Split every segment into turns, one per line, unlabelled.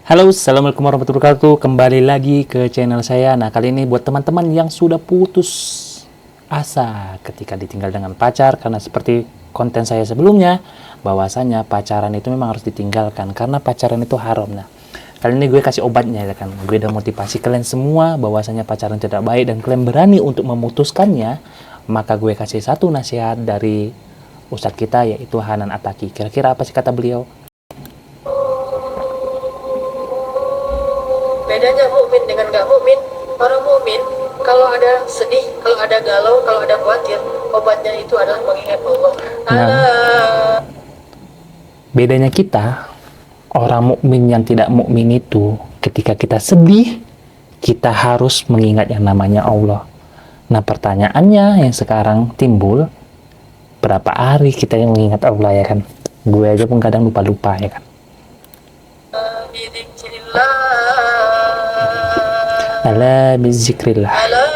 Halo, assalamualaikum warahmatullahi wabarakatuh. Kembali lagi ke channel saya. Nah, kali ini buat teman-teman yang sudah putus asa ketika ditinggal dengan pacar, karena seperti konten saya sebelumnya, bahwasanya pacaran itu memang harus ditinggalkan karena pacaran itu haram. Nah, kali ini gue kasih obatnya ya kan. Gue udah motivasi kalian semua bahwasanya pacaran tidak baik dan kalian berani untuk memutuskannya. Maka gue kasih satu nasihat dari ustadz kita, yaitu Hanan Attaqi. Kira-kira apa sih kata beliau?
Bedanya mukmin dengan gak mukmin, orang mukmin kalau ada sedih, kalau ada galau, kalau ada khawatir, obatnya itu adalah mengingat Allah.
Nah, bedanya kita, orang mukmin yang tidak mukmin itu, ketika kita sedih, kita harus mengingat yang namanya Allah. Nah, pertanyaannya yang sekarang timbul, berapa hari kita yang mengingat Allah ya kan? Gue aja pun kadang lupa-lupa ya kan. Ala bizikrillah.
Ala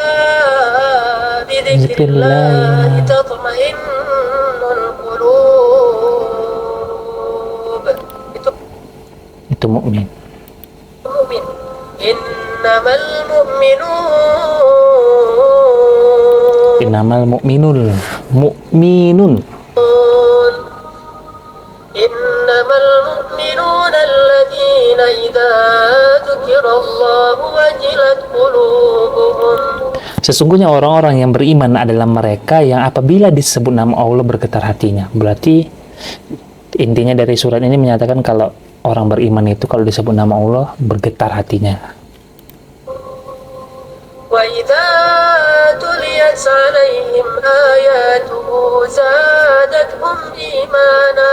bizikrillah tatma'innul qulub.
Itu mukmin.
Mukmin. Innamal
mu'minun.
Innamal mu'minuna alladzina idza dzukirallahu wajilat qulubuhum.
Sesungguhnya orang-orang yang beriman adalah mereka yang apabila disebut nama Allah bergetar hatinya. Berarti intinya dari surat ini menyatakan kalau orang beriman itu kalau disebut nama Allah bergetar hatinya.
Wa idza tuliyat 'alaihim ayatuhu zadatuhum imana.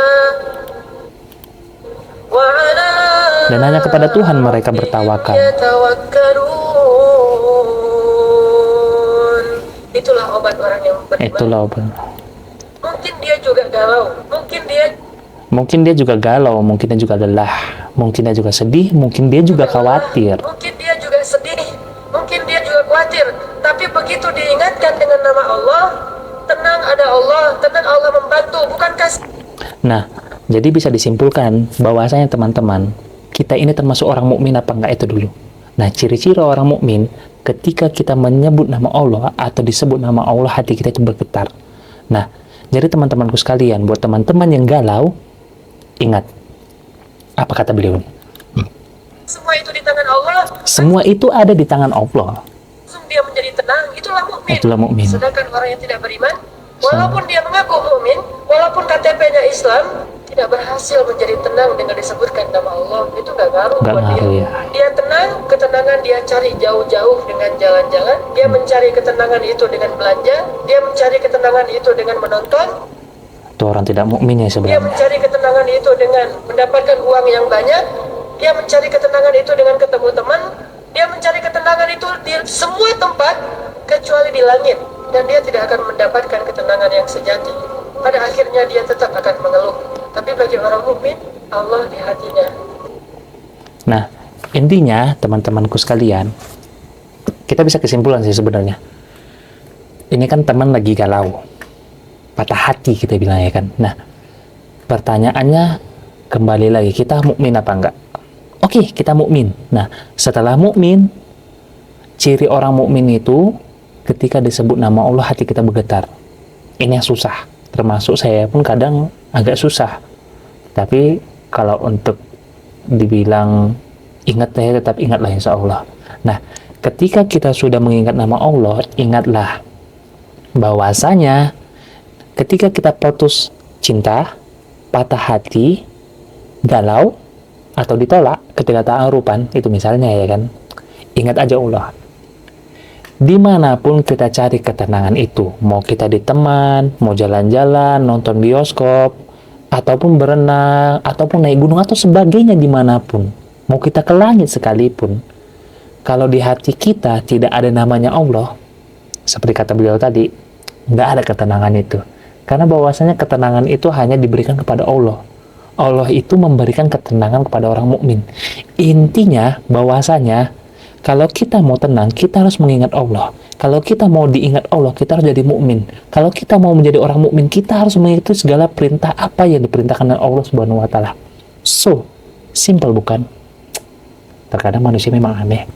Dan hanya kepada Tuhan mereka bertawakal.
Itulah obat orang yang beriman.
Itulah obat.
Mungkin dia juga galau, mungkin dia juga lelah, mungkin dia juga sedih, mungkin dia juga khawatir. Mungkin dia juga sedih, mungkin dia juga khawatir. Tapi begitu diingatkan dengan nama Allah, tenang, ada Allah, tenang, Allah membantu, bukankah?
Nah, jadi bisa disimpulkan bahwasanya teman-teman, kita ini termasuk orang mukmin apa enggak itu dulu. Nah, ciri-ciri orang mukmin ketika kita menyebut nama Allah atau disebut nama Allah, hati kita itu bergetar. Nah, jadi teman-temanku sekalian, buat teman-teman yang galau, ingat apa kata beliau?
Semua itu di tangan Allah.
Semua itu ada di tangan Allah.
Langsung dia menjadi tenang, itulah mukmin.
Itulah mukmin.
Sedangkan orang yang tidak beriman, walaupun dia mengaku mukmin, walaupun KTP-nya Islam, tidak berhasil menjadi tenang dengan disebutkan nama Allah. Itu nggak ngaruh buat dia.
Ya.
Dia tenang, ketenangan dia cari jauh-jauh dengan jalan-jalan. Dia mencari ketenangan itu dengan belanja. Dia mencari ketenangan itu dengan menonton.
Itu orang tidak mukmin ya
Dia
sebenarnya.
mencari ketenangan itu dengan mendapatkan uang yang banyak. Dia mencari ketenangan itu dengan ketemu teman. Dia mencari ketenangan itu di semua tempat kecuali di langit. Dan dia tidak akan mendapatkan ketenangan yang sejati. Pada akhirnya dia tetap akan mengeluh. Tapi bagi orang mukmin, Allah di hatinya.
Nah, intinya teman-temanku sekalian, kita bisa kesimpulan sih sebenarnya. Ini kan teman lagi galau, patah hati kita bilang ya kan. Nah, pertanyaannya kembali lagi, kita mukmin apa enggak? Oke, kita mukmin. Nah, setelah mukmin, ciri orang mukmin itu ketika disebut nama Allah hati kita bergetar. Ini yang susah. Termasuk saya pun kadang agak susah. Tapi kalau untuk dibilang ingat, saya tetap ingatlah insya Allah. Nah, ketika kita sudah mengingat nama Allah, ingatlah bahwasanya ketika kita putus cinta, patah hati, galau, atau ditolak ketika ta'arupan, itu misalnya ya kan, ingat aja Allah. Dimanapun kita cari ketenangan itu, mau kita di teman, mau jalan-jalan, nonton bioskop, ataupun berenang, ataupun naik gunung, atau sebagainya, dimanapun, mau kita ke langit sekalipun, kalau di hati kita tidak ada namanya Allah, seperti kata beliau tadi, nggak ada ketenangan itu. Karena bahwasanya ketenangan itu hanya diberikan kepada Allah. Allah itu memberikan ketenangan kepada orang mukmin. Intinya bahwasanya kalau kita mau tenang, kita harus mengingat Allah. Kalau kita mau diingat Allah, kita harus jadi mukmin. Kalau kita mau menjadi orang mukmin, kita harus mengikuti segala perintah apa yang diperintahkan oleh Allah Subhanahu wa taala. So, simple bukan? Terkadang manusia memang aneh.